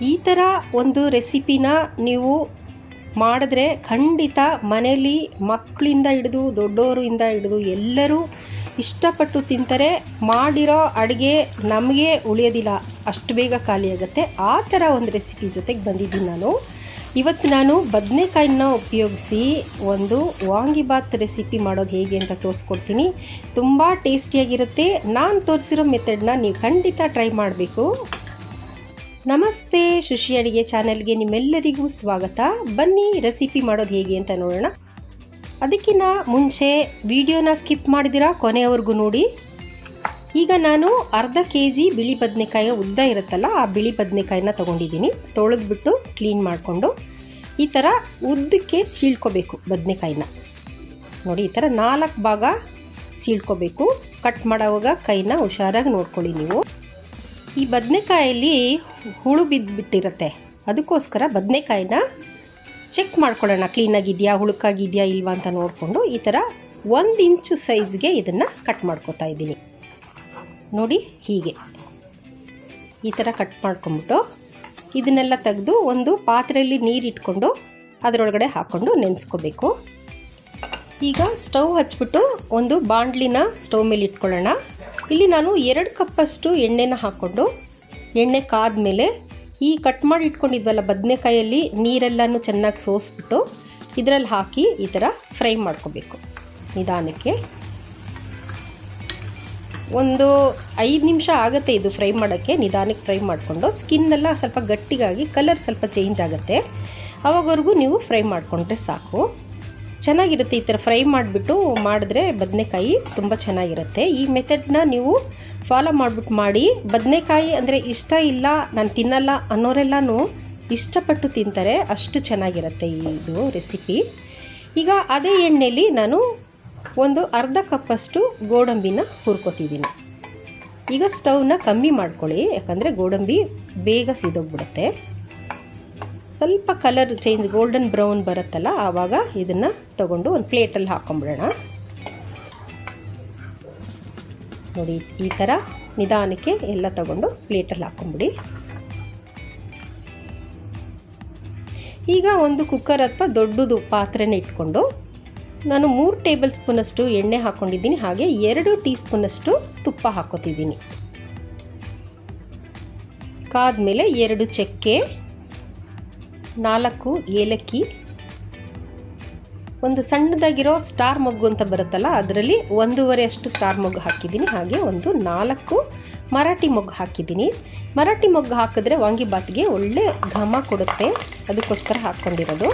ಈ ಥರ ಒಂದು ರೆಸಿಪಿನ ನೀವು ಮಾಡಿದ್ರೆ ಖಂಡಿತ ಮನೇಲಿ ಮಕ್ಕಳಿಂದ ಹಿಡಿದು ದೊಡ್ಡವರಿಂದ ಹಿಡಿದು ಎಲ್ಲರೂ ಇಷ್ಟಪಟ್ಟು ತಿಂತಾರೆ. ಮಾಡಿರೋ ಅಡುಗೆ ನಮಗೆ ಉಳಿಯೋದಿಲ್ಲ, ಅಷ್ಟು ಬೇಗ ಖಾಲಿಯಾಗುತ್ತೆ. ಆ ಥರ ಒಂದು ರೆಸಿಪಿ ಜೊತೆಗೆ ಬಂದಿದ್ದೀನಿ ನಾನು. ಇವತ್ತು ನಾನು ಬದನೆಕಾಯಿನ ಉಪಯೋಗಿಸಿ ಒಂದು ವಾಂಗಿಬಾತ್ ರೆಸಿಪಿ ಮಾಡೋದು ಹೇಗೆ ಅಂತ ತೋರಿಸ್ಕೊಡ್ತೀನಿ. ತುಂಬ ಟೇಸ್ಟಿಯಾಗಿರುತ್ತೆ. ನಾನು ತೋರಿಸಿರೋ ಮೆಥಡ್ನ ನೀವು ಖಂಡಿತ ಟ್ರೈ ಮಾಡಬೇಕು. ನಮಸ್ತೆ, ಶುಶಿ ಅಡುಗೆ ಚಾನೆಲ್ಗೆ ನಿಮ್ಮೆಲ್ಲರಿಗೂ ಸ್ವಾಗತ. ಬನ್ನಿ ರೆಸಿಪಿ ಮಾಡೋದು ಹೇಗೆ ಅಂತ ನೋಡೋಣ. ಅದಕ್ಕಿಂತ ಮುಂಚೆ ವಿಡಿಯೋನ ಸ್ಕಿಪ್ ಮಾಡಿದಿರಾ ಕೊನೆಯವರೆಗೂ ನೋಡಿ. ಈಗ ನಾನು ಅರ್ಧ kg ಬಿಳಿ ಬದನೆಕಾಯಿ ಉದ್ದ ಇರುತ್ತಲ್ಲ, ಆ ಬಿಳಿ ಬದನೆಕಾಯಿನ ತೊಗೊಂಡಿದ್ದೀನಿ. ತೊಳೆದ್ಬಿಟ್ಟು ಕ್ಲೀನ್ ಮಾಡಿಕೊಂಡು ಈ ಥರ ಉದ್ದಕ್ಕೆ ಸೀಳ್ಕೋಬೇಕು ಬದನೆಕಾಯಿನ. ನೋಡಿ, ಈ ಥರ 4 ಭಾಗ ಸೀಳ್ಕೋಬೇಕು. ಕಟ್ ಮಾಡೋವಾಗ ಕೈನ ಹುಷಾರಾಗಿ ನೋಡ್ಕೊಳ್ಳಿ ನೀವು. ಈ ಬದನೆಕಾಯಲ್ಲಿ ಹುಳು ಬಿದ್ದುಬಿಟ್ಟಿರುತ್ತೆ, ಅದಕ್ಕೋಸ್ಕರ ಬದನೆಕಾಯಿನ ಚೆಕ್ ಮಾಡ್ಕೊಳ್ಳೋಣ, ಕ್ಲೀನಾಗಿದೆಯಾ, ಹುಳುಕಾಗಿದೆಯಾ ಇಲ್ವಾ ಅಂತ ನೋಡಿಕೊಂಡು ಈ ಥರ 1 ಇಂಚು ಸೈಜ್ಗೆ ಇದನ್ನು ಕಟ್ ಮಾಡ್ಕೊತಾ ಇದ್ದೀನಿ. ನೋಡಿ, ಹೀಗೆ ಈ ಥರ ಕಟ್ ಮಾಡ್ಕೊಂಬಿಟ್ಟು ಇದನ್ನೆಲ್ಲ ತೆಗೆದು ಒಂದು ಪಾತ್ರೆಯಲ್ಲಿ ನೀರಿಟ್ಕೊಂಡು ಅದರೊಳಗಡೆ ಹಾಕ್ಕೊಂಡು ನೆನೆಸ್ಕೋಬೇಕು. ಈಗ ಸ್ಟವ್ ಹಚ್ಬಿಟ್ಟು ಒಂದು ಬಾಣಲಿನ ಸ್ಟವ್ ಮೇಲೆ ಇಟ್ಕೊಳ್ಳೋಣ. ಇಲ್ಲಿ ನಾನು 2 ಕಪ್ಪಷ್ಟು ಎಣ್ಣೆನ ಹಾಕ್ಕೊಂಡು, ಎಣ್ಣೆ ಕಾದ್ಮೇಲೆ ಈ ಕಟ್ ಮಾಡಿ ಇಟ್ಕೊಂಡಿದ್ವಲ್ಲ ಬದನೆಕಾಯಲ್ಲಿ ನೀರೆಲ್ಲನೂ ಚೆನ್ನಾಗಿ ಸೋಸ್ಬಿಟ್ಟು ಇದರಲ್ಲಿ ಹಾಕಿ ಈ ಥರ ಫ್ರೈ ಮಾಡ್ಕೋಬೇಕು. ನಿಧಾನಕ್ಕೆ ಒಂದು 5 ನಿಮಿಷ ಆಗುತ್ತೆ ಇದು ಫ್ರೈ ಮಾಡೋಕ್ಕೆ. ನಿಧಾನಕ್ಕೆ ಫ್ರೈ ಮಾಡಿಕೊಂಡು ಸ್ಕಿನ್ನೆಲ್ಲ ಸ್ವಲ್ಪ ಗಟ್ಟಿಗಾಗಿ ಕಲರ್ ಸ್ವಲ್ಪ ಚೇಂಜ್ ಆಗುತ್ತೆ, ಅವಾಗವರೆಗೂ ನೀವು ಫ್ರೈ ಮಾಡಿಕೊಂಡ್ರೆ ಸಾಕು. ಚೆನ್ನಾಗಿರುತ್ತೆ. ಈ ಥರ ಫ್ರೈ ಮಾಡಿಬಿಟ್ಟು ಮಾಡಿದ್ರೆ ಬದನೆಕಾಯಿ ತುಂಬ ಚೆನ್ನಾಗಿರುತ್ತೆ. ಈ ಮೆಥಡ್ನ ನೀವು ಫಾಲೋ ಮಾಡಿಬಿಟ್ಟು ಮಾಡಿ. ಬದನೆಕಾಯಿ ಅಂದರೆ ಇಷ್ಟ ಇಲ್ಲ, ನಾನು ತಿನ್ನಲ್ಲ ಅನ್ನೋರೆಲ್ಲನೂ ಇಷ್ಟಪಟ್ಟು ತಿಂತಾರೆ, ಅಷ್ಟು ಚೆನ್ನಾಗಿರುತ್ತೆ ಇದು ರೆಸಿಪಿ. ಈಗ ಅದೇ ಎಣ್ಣೆಯಲ್ಲಿ ನಾನು ಒಂದು ಅರ್ಧ ಕಪ್ಪಷ್ಟು ಗೋಡಂಬಿನ ಹುರ್ಕೋತಿದ್ದೀನಿ. ಈಗ ಸ್ಟವ್ನ ಕಮ್ಮಿ ಮಾಡ್ಕೊಳ್ಳಿ, ಯಾಕಂದರೆ ಗೋಡಂಬಿ ಬೇಗ ಸಿದೋಗ್ಬಿಡುತ್ತೆ. ಸ್ವಲ್ಪ ಕಲರ್ ಚೇಂಜ್ ಗೋಲ್ಡನ್ ಬ್ರೌನ್ ಬರುತ್ತಲ್ಲ, ಆವಾಗ ಇದನ್ನು ತಗೊಂಡು ಒಂದು ಪ್ಲೇಟಲ್ಲಿ ಹಾಕೊಂಬಿಡೋಣ. ನೋಡಿ, ಈ ಥರ ನಿಧಾನಕ್ಕೆ ಎಲ್ಲ ತಗೊಂಡು ಪ್ಲೇಟಲ್ಲಿ ಹಾಕೊಂಬಿಡಿ. ಈಗ ಒಂದು ಕುಕ್ಕರ್ ಅಥವಾ ದೊಡ್ಡದು ಪಾತ್ರೆನ ಇಟ್ಕೊಂಡು ನಾನು 3 ಟೇಬಲ್ ಸ್ಪೂನಷ್ಟು ಎಣ್ಣೆ ಹಾಕ್ಕೊಂಡಿದ್ದೀನಿ. ಹಾಗೆ 2 ಟೀ ಸ್ಪೂನಷ್ಟು ತುಪ್ಪ ಹಾಕೋತಿದ್ದೀನಿ. ಕಾದ್ಮೇಲೆ 2 ಚಕ್ಕೆ, 4 ಏಲಕ್ಕಿ, ಒಂದು ಸಣ್ಣದಾಗಿರೋ ಸ್ಟಾರ್ ಮೊಗ್ಗು ಅಂತ ಬರುತ್ತಲ್ಲ, ಅದರಲ್ಲಿ 1.5 ಅಷ್ಟು ಸ್ಟಾರ್ ಮೊಗ್ಗು ಹಾಕಿದ್ದೀನಿ. ಹಾಗೆ ಒಂದು 4 ಮರಾಠಿ ಮೊಗ್ಗು ಹಾಕಿದ್ದೀನಿ. ಮರಾಠಿ ಮೊಗ್ಗು ಹಾಕಿದ್ರೆ ವಾಂಗಿಬಾತ್ಗೆ ಒಳ್ಳೆ ಘಮ ಕೊಡುತ್ತೆ, ಅದಕ್ಕೋಸ್ಕರ ಹಾಕ್ಕೊಂಡಿರೋದು.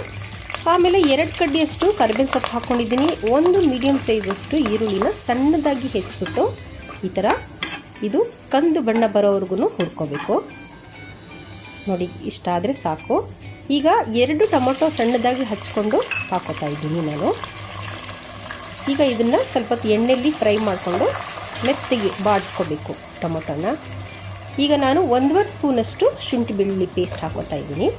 ಆಮೇಲೆ 2 ಕಡ್ಡಿಯಷ್ಟು ಕರಿಬೇವಿನ ಸೊಪ್ಪು ಹಾಕ್ಕೊಂಡಿದ್ದೀನಿ. 1 ಮೀಡಿಯಮ್ ಸೈಜಷ್ಟು ಈರುಳ್ಳಿನ ಸಣ್ಣದಾಗಿ ಹೆಚ್ಚಿಬಿಟ್ಟು ಈ ಥರ ಇದು ಕಂದು ಬಣ್ಣ ಬರೋವರೆಗೂ ಹುರ್ಕೋಬೇಕು. ನೋಡಿ, ಇಷ್ಟಾದರೆ ಸಾಕು. ಈಗ 2 ಟೊಮೊಟೊ ಸಣ್ಣದಾಗಿ ಹಚ್ಕೊಂಡು ಹಾಕೋತಾ ಇದ್ದೀನಿ ನಾನು. ಈಗ ಇದನ್ನು ಸ್ವಲ್ಪ ಎಣ್ಣೆಯಲ್ಲಿ ಫ್ರೈ ಮಾಡಿಕೊಂಡು ಮೆತ್ತಗೆ ಬಾಡಿಸ್ಕೋಬೇಕು ಟೊಮೊಟೊನ. ಈಗ ನಾನು 1.5 ಸ್ಪೂನಷ್ಟು ಶುಂಠಿ ಬೆಳ್ಳುಳ್ಳಿ ಪೇಸ್ಟ್ ಹಾಕೋತಾ ಇದ್ದೀನಿ.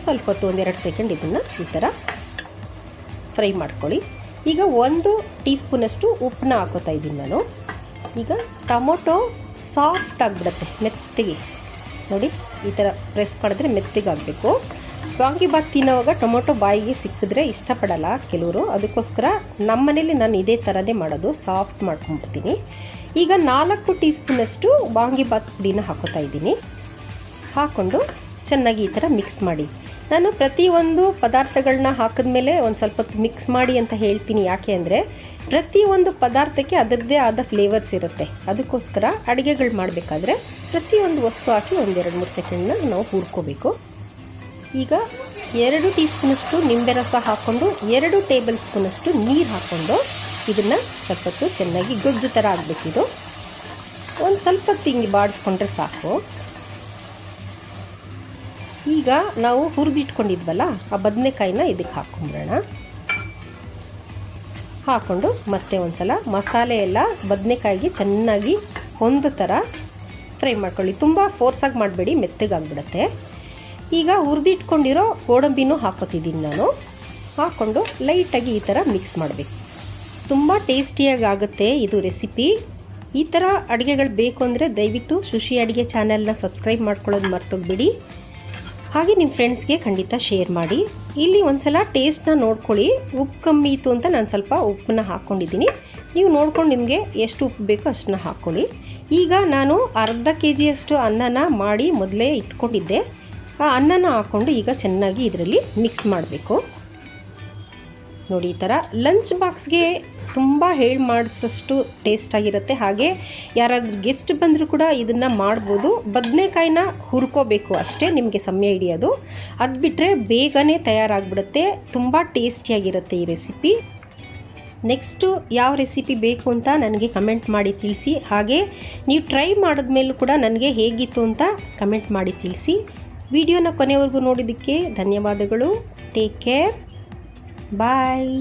ಸ್ವಲ್ಪ ಹೊತ್ತು 1-2 ಸೆಕೆಂಡ್ ಇದನ್ನು ಈ ಥರ ಫ್ರೈ ಮಾಡ್ಕೊಳ್ಳಿ. ಈಗ 1 ಟೀ ಸ್ಪೂನಷ್ಟು ಉಪ್ಪನ್ನ ಹಾಕೋತಾ ಇದ್ದೀನಿ ನಾನು. ಈಗ ಟೊಮೊಟೊ ಸಾಫ್ಟ್ ಆಗಿಬಿಡುತ್ತೆ, ಮೆತ್ತಗೆ. ನೋಡಿ, ಈ ಥರ ಪ್ರೆಸ್ ಮಾಡಿದ್ರೆ ಮೆತ್ತಗಾಗಬೇಕು. ವಾಂಗಿಬಾತ್ ತಿನ್ನೋವಾಗ ಟೊಮೊಟೊ ಬಾಯಿಗೆ ಸಿಕ್ಕಿದ್ರೆ ಇಷ್ಟಪಡಲ್ಲ ಕೆಲವರು, ಅದಕ್ಕೋಸ್ಕರ ನಮ್ಮ ಮನೇಲಿ ನಾನು ಇದೇ ಥರನೇ ಮಾಡೋದು, ಸಾಫ್ಟ್ ಮಾಡ್ಕೊಂಡ್ಬಿಡ್ತೀನಿ. ಈಗ 4 ಟೀ ಸ್ಪೂನಷ್ಟು ವಾಂಗಿಬಾತ್ ಪುಡಿನ ಹಾಕೋತಾ ಇದ್ದೀನಿ. ಹಾಕ್ಕೊಂಡು ಚೆನ್ನಾಗಿ ಈ ಥರ ಮಿಕ್ಸ್ ಮಾಡಿ. ನಾನು ಪ್ರತಿಯೊಂದು ಪದಾರ್ಥಗಳನ್ನ ಹಾಕಿದ್ಮೇಲೆ ಒಂದು ಸ್ವಲ್ಪ ಹೊತ್ತು ಮಿಕ್ಸ್ ಮಾಡಿ ಅಂತ ಹೇಳ್ತೀನಿ. ಯಾಕೆ ಅಂದರೆ ಪ್ರತಿಯೊಂದು ಪದಾರ್ಥಕ್ಕೆ ಅದರದ್ದೇ ಆದ ಫ್ಲೇವರ್ಸ್ ಇರುತ್ತೆ, ಅದಕ್ಕೋಸ್ಕರ ಅಡುಗೆಗಳು ಮಾಡಬೇಕಾದ್ರೆ ಪ್ರತಿಯೊಂದು ವಸ್ತು ಹಾಕಿ 1-2-3 ಸೆಕೆಂಡ್ನ ನಾವು ಹುರ್ಕೋಬೇಕು. ಈಗ 2 ಟೀ ಸ್ಪೂನಷ್ಟು ನಿಂಬೆ ರಸ ಹಾಕ್ಕೊಂಡು 2 ಟೇಬಲ್ ಸ್ಪೂನಷ್ಟು ನೀರು ಹಾಕ್ಕೊಂಡು ಇದನ್ನು ಸ್ವಲ್ಪ ಹೊತ್ತು ಚೆನ್ನಾಗಿ ಗೊಜ್ಜು ಥರ ಆಗಬೇಕಿದು. ಒಂದು ಸ್ವಲ್ಪ ತಿಂಗಿ ಬಾಡಿಸ್ಕೊಂಡ್ರೆ ಸಾಕು. ಈಗ ನಾವು ಹುರಿದಿಟ್ಕೊಂಡಿದ್ವಲ್ಲ ಆ ಬದನೆಕಾಯಿನ ಇದಕ್ಕೆ ಹಾಕ್ಕೊಂಬಿಡೋಣ. ಹಾಕ್ಕೊಂಡು ಮತ್ತೆ ಒಂದು ಸಲ ಮಸಾಲೆ ಎಲ್ಲ ಬದನೆಕಾಯಿಗೆ ಚೆನ್ನಾಗಿ ಹೊಂದೋ ಥರ ಫ್ರೈ ಮಾಡ್ಕೊಳ್ಳಿ. ತುಂಬ ಫೋರ್ಸಾಗಿ ಮಾಡಬೇಡಿ, ಮೆತ್ತಗಾಗ್ಬಿಡುತ್ತೆ. ಈಗ ಹುರಿದಿಟ್ಕೊಂಡಿರೋ ಗೋಡಂಬಿನೂ ಹಾಕೋತಿದ್ದೀನಿ ನಾನು. ಹಾಕ್ಕೊಂಡು ಲೈಟಾಗಿ ಈ ಥರ ಮಿಕ್ಸ್ ಮಾಡಬೇಕು. ತುಂಬ ಟೇಸ್ಟಿಯಾಗಿ ಆಗುತ್ತೆ ಇದು ರೆಸಿಪಿ. ಈ ಥರ ಅಡುಗೆಗಳು ಬೇಕು ಅಂದರೆ ದಯವಿಟ್ಟು ಶುಶಿ ಅಡುಗೆ ಚಾನಲ್ನ ಸಬ್ಸ್ಕ್ರೈಬ್ ಮಾಡ್ಕೊಳ್ಳೋದು ಮರ್ತೋಗ್ಬಿಡಿ. ಹಾಗೆ ನಿಮ್ಮ ಫ್ರೆಂಡ್ಸ್ಗೆ ಖಂಡಿತ ಶೇರ್ ಮಾಡಿ. ಇಲ್ಲಿ ಒಂದು ಸಲ ಟೇಸ್ಟ್ನ ನೋಡ್ಕೊಳ್ಳಿ. ಉಪ್ಪು ಕಮ್ಮಿ ಇತ್ತು ಅಂತ ನಾನು ಸ್ವಲ್ಪ ಉಪ್ಪನ್ನ ಹಾಕ್ಕೊಂಡಿದ್ದೀನಿ. ನೀವು ನೋಡ್ಕೊಂಡು ನಿಮಗೆ ಎಷ್ಟು ಉಪ್ಪು ಬೇಕೋ ಅಷ್ಟನ್ನ ಹಾಕ್ಕೊಳ್ಳಿ. ಈಗ ನಾನು ಅರ್ಧ kg ಅನ್ನನ ಮಾಡಿ ಮೊದಲೇ ಇಟ್ಕೊಂಡಿದ್ದೆ. ಆ ಅನ್ನನ ಹಾಕ್ಕೊಂಡು ಈಗ ಚೆನ್ನಾಗಿ ಇದರಲ್ಲಿ ಮಿಕ್ಸ್ ಮಾಡಬೇಕು. ನೋಡಿ, ಈ ಥರ ಲಂಚ್ ಬಾಕ್ಸ್ಗೆ ತುಂಬ ಹೇಳಿ ಮಾಡಿಸೋಷ್ಟು ಟೇಸ್ಟಾಗಿರುತ್ತೆ. ಹಾಗೆ ಯಾರಾದರೂ ಗೆಸ್ಟ್ ಬಂದರೂ ಕೂಡ ಇದನ್ನು ಮಾಡ್ಬೋದು. ಬದನೆಕಾಯಿನ ಹುರ್ಕೋಬೇಕು ಅಷ್ಟೇ, ನಿಮಗೆ ಸಮಯ ಹಿಡಿಯೋದು. ಅದು ಬಿಟ್ಟರೆ ಬೇಗನೆ ತಯಾರಾಗಿಬಿಡುತ್ತೆ. ತುಂಬ ಟೇಸ್ಟಿಯಾಗಿರುತ್ತೆ ಈ ರೆಸಿಪಿ. ನೆಕ್ಸ್ಟು ಯಾವ ರೆಸಿಪಿ ಬೇಕು ಅಂತ ನನಗೆ ಕಮೆಂಟ್ ಮಾಡಿ ತಿಳಿಸಿ. ಹಾಗೆ ನೀವು ಟ್ರೈ ಮಾಡಿದ್ಮೇಲೂ ಕೂಡ ನನಗೆ ಹೇಗಿತ್ತು ಅಂತ ಕಮೆಂಟ್ ಮಾಡಿ ತಿಳಿಸಿ. ವಿಡಿಯೋನ ಕೊನೆವರೆಗೂ ನೋಡಿದ್ದಕ್ಕೆ ಧನ್ಯವಾದಗಳು. Take care. ಬಾಯ್.